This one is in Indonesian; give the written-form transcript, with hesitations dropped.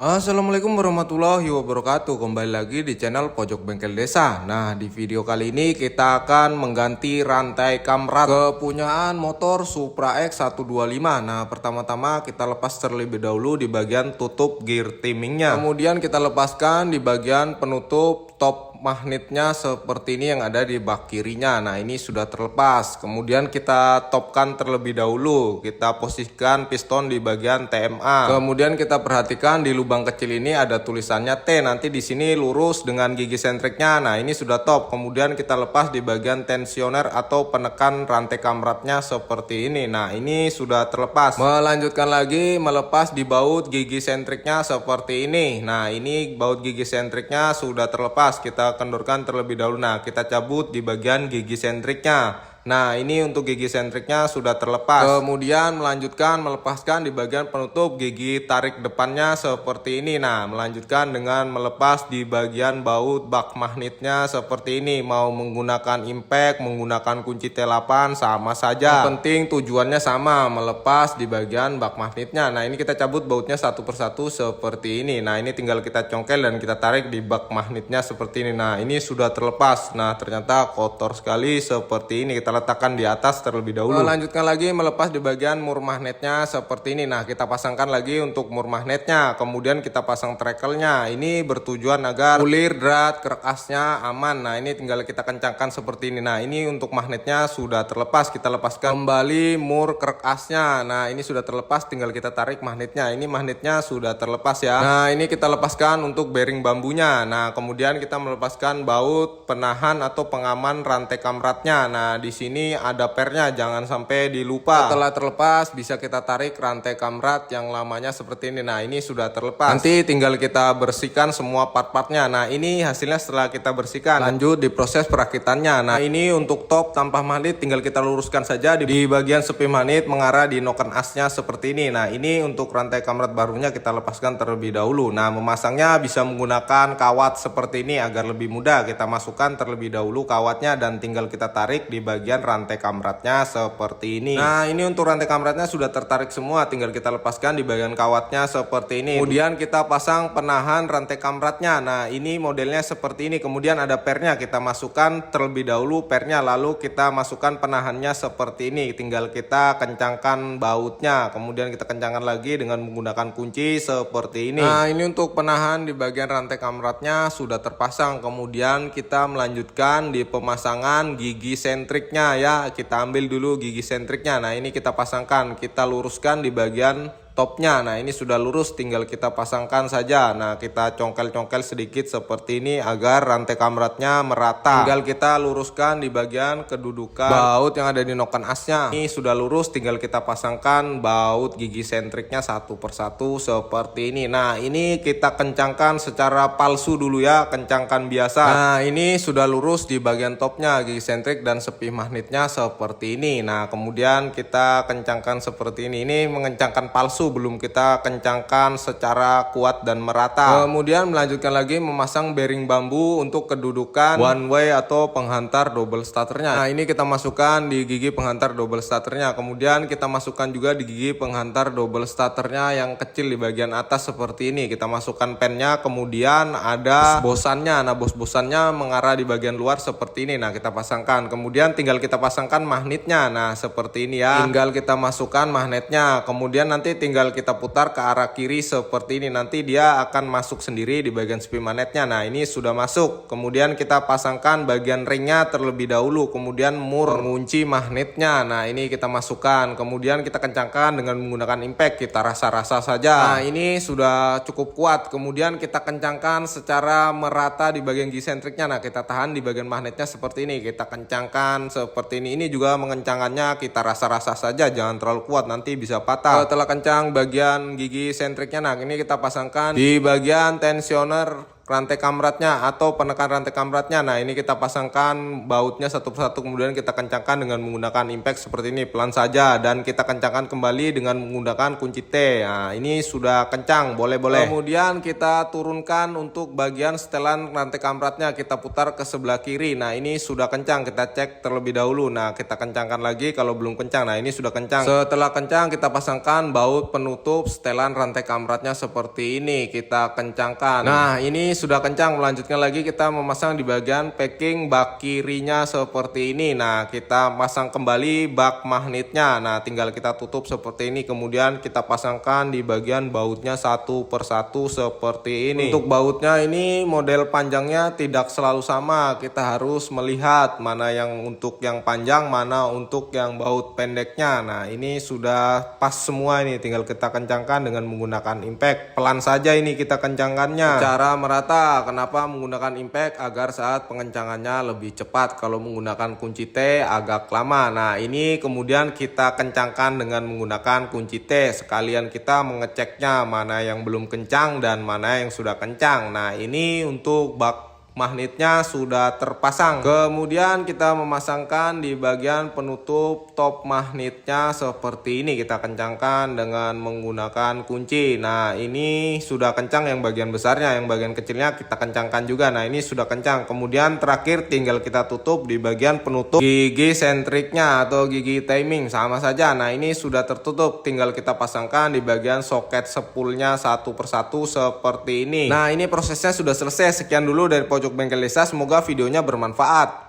Assalamualaikum warahmatullahi wabarakatuh. Kembali lagi di channel Pojok Bengkel Desa. Nah, di video kali ini kita akan mengganti rantai kamrat kepunyaan motor Supra X 125. Nah, pertama-tama kita lepas terlebih dahulu di bagian tutup gear timingnya. Kemudian kita lepaskan di bagian penutup top magnetnya seperti ini yang ada di bak kirinya. Nah, ini sudah terlepas. Kemudian kita topkan terlebih dahulu. Kita posisikan piston di bagian TMA. Kemudian kita perhatikan di lubang kecil ini ada tulisannya T. Nanti di sini lurus dengan gigi sentriknya. Nah, ini sudah top. Kemudian kita lepas di bagian tensioner atau penekan rantai kamratnya seperti ini. Nah, ini sudah terlepas. Melanjutkan lagi melepas di baut gigi sentriknya seperti ini. Nah, ini baut gigi sentriknya sudah terlepas. Kita kendorkan terlebih dahulu. Nah, kita cabut di bagian gigi sentriknya. Nah, ini untuk gigi sentriknya sudah terlepas. Kemudian melanjutkan melepaskan di bagian penutup gigi tarik depannya seperti ini. Nah, melanjutkan dengan melepas di bagian baut bak magnetnya seperti ini. Mau menggunakan impact, menggunakan kunci T8 sama saja. Yang penting tujuannya sama, melepas di bagian bak magnetnya. Nah, ini kita cabut bautnya satu persatu seperti ini. Nah, ini tinggal kita congkel dan kita tarik di bak magnetnya seperti ini. Nah, ini sudah terlepas. Nah, ternyata kotor sekali seperti ini. Kita letakkan di atas terlebih dahulu. Lanjutkan lagi melepas di bagian mur magnetnya seperti ini. Nah, kita pasangkan lagi untuk mur magnetnya. Kemudian kita pasang trekelnya. Ini bertujuan agar kulir, drat, kerekasnya aman. Nah, ini tinggal kita kencangkan seperti ini. Nah, ini untuk magnetnya sudah terlepas. Kita lepaskan kembali mur kerekasnya. Nah, ini sudah terlepas. Tinggal kita tarik magnetnya. Ini magnetnya sudah terlepas ya. Nah, ini kita lepaskan untuk bearing bambunya. Nah, kemudian kita melepaskan baut penahan atau pengaman rantai kamratnya. Nah, di sini ada pernya, jangan sampai dilupa. Setelah terlepas bisa kita tarik rantai kamrat yang lamanya seperti ini. Nah, ini sudah terlepas. Nanti tinggal kita bersihkan semua part-partnya. Nah, ini hasilnya setelah kita bersihkan. Lanjut di proses perakitannya. Nah, ini untuk top tanpa magnet tinggal kita luruskan saja di bagian sepi magnet mengarah di noken asnya seperti ini. Nah, ini untuk rantai kamrat barunya kita lepaskan terlebih dahulu. Nah, memasangnya bisa menggunakan kawat seperti ini agar lebih mudah. Kita masukkan terlebih dahulu kawatnya dan tinggal kita tarik di bagian rantai kamratnya seperti ini. Nah, ini untuk rantai kamratnya sudah tertarik semua, tinggal kita lepaskan di bagian kawatnya seperti ini. Kemudian kita pasang penahan rantai kamratnya. Nah, ini modelnya seperti ini. Kemudian ada pernya, kita masukkan terlebih dahulu pernya, lalu kita masukkan penahannya seperti ini. Tinggal kita kencangkan bautnya, kemudian kita kencangkan lagi dengan menggunakan kunci seperti ini. Nah, ini untuk penahan di bagian rantai kamratnya sudah terpasang. Kemudian kita melanjutkan di pemasangan gigi sentriknya ya. Kita ambil dulu gigi sentriknya. Nah, ini kita pasangkan, kita luruskan di bagian topnya. Nah, ini sudah lurus, tinggal kita pasangkan saja. Nah, kita congkel-congkel sedikit seperti ini agar rantai kamratnya merata. Tinggal kita luruskan di bagian kedudukan baut yang ada di noken asnya. Ini sudah lurus, tinggal kita pasangkan baut gigi sentriknya satu persatu seperti ini. Nah, ini kita kencangkan secara palsu dulu ya, kencangkan biasa. Nah, ini sudah lurus di bagian topnya gigi sentrik dan sepi magnetnya seperti ini. Nah, kemudian kita kencangkan seperti ini. Ini mengencangkan palsu, belum kita kencangkan secara kuat dan merata. Kemudian melanjutkan lagi memasang bearing bambu untuk kedudukan one way atau penghantar double starternya. Nah, ini kita masukkan di gigi penghantar double starternya. Kemudian kita masukkan juga di gigi penghantar double starternya yang kecil di bagian atas seperti ini. Kita masukkan pennya, kemudian ada bosannya. Nah, bosannya mengarah di bagian luar seperti ini. Nah, kita pasangkan. Kemudian tinggal kita pasangkan magnetnya. Nah, seperti ini ya. Tinggal kita masukkan magnetnya. Kemudian nanti tinggal kita putar ke arah kiri seperti ini. Nanti dia akan masuk sendiri di bagian sepi magnetnya. Nah, ini sudah masuk. Kemudian kita pasangkan bagian ringnya terlebih dahulu. Kemudian mur pengunci magnetnya. Nah, ini kita masukkan. Kemudian kita kencangkan dengan menggunakan impact. Kita rasa-rasa saja. Nah, ini sudah cukup kuat. Kemudian kita kencangkan secara merata di bagian gigi sentriknya. Nah, kita tahan di bagian magnetnya seperti ini. Kita kencangkan seperti ini. Ini juga mengencangannya kita rasa-rasa saja. Jangan terlalu kuat, nanti bisa patah. Setelah kencang bagian gigi sentriknya, nah ini kita pasangkan di bagian tensioner rantai kamratnya atau penekan rantai kamratnya. Nah, ini kita pasangkan bautnya satu persatu, kemudian kita kencangkan dengan menggunakan impact seperti ini, pelan saja, dan kita kencangkan kembali dengan menggunakan kunci T. Nah, ini sudah kencang, boleh-boleh. Kemudian kita turunkan untuk bagian setelan rantai kamratnya, kita putar ke sebelah kiri. Nah, ini sudah kencang, kita cek terlebih dahulu. Nah, kita kencangkan lagi kalau belum kencang. Nah, ini sudah kencang. Setelah kencang, kita pasangkan baut penutup setelan rantai kamratnya seperti ini, kita kencangkan. Nah, ini sudah kencang. Melanjutkan lagi, kita memasang di bagian packing bak kirinya seperti ini. Nah, kita pasang kembali bak magnetnya. Nah, tinggal kita tutup seperti ini, kemudian kita pasangkan di bagian bautnya satu persatu seperti ini. Untuk bautnya ini model panjangnya tidak selalu sama, kita harus melihat mana yang untuk yang panjang, mana untuk yang baut pendeknya. Nah, ini sudah pas semua, ini tinggal kita kencangkan dengan menggunakan impact. Pelan saja ini kita kencangkannya secara merata. Kenapa menggunakan impact? Agar saat pengencangannya lebih cepat. Kalau menggunakan kunci T agak lama. Nah, ini kemudian kita kencangkan dengan menggunakan kunci T. Sekalian kita mengeceknya mana yang belum kencang dan mana yang sudah kencang. Nah, ini untuk bak magnetnya sudah terpasang. Kemudian kita memasangkan di bagian penutup top magnetnya seperti ini, kita kencangkan dengan menggunakan kunci. Nah, ini sudah kencang yang bagian besarnya, yang bagian kecilnya kita kencangkan juga. Nah, ini sudah kencang. Kemudian terakhir tinggal kita tutup di bagian penutup gigi sentriknya atau gigi timing, sama saja. Nah, ini sudah tertutup, tinggal kita pasangkan di bagian soket spoolnya satu persatu seperti ini. Nah, ini prosesnya sudah selesai. Sekian dulu dari Pojok Bengkel Desa, semoga videonya bermanfaat.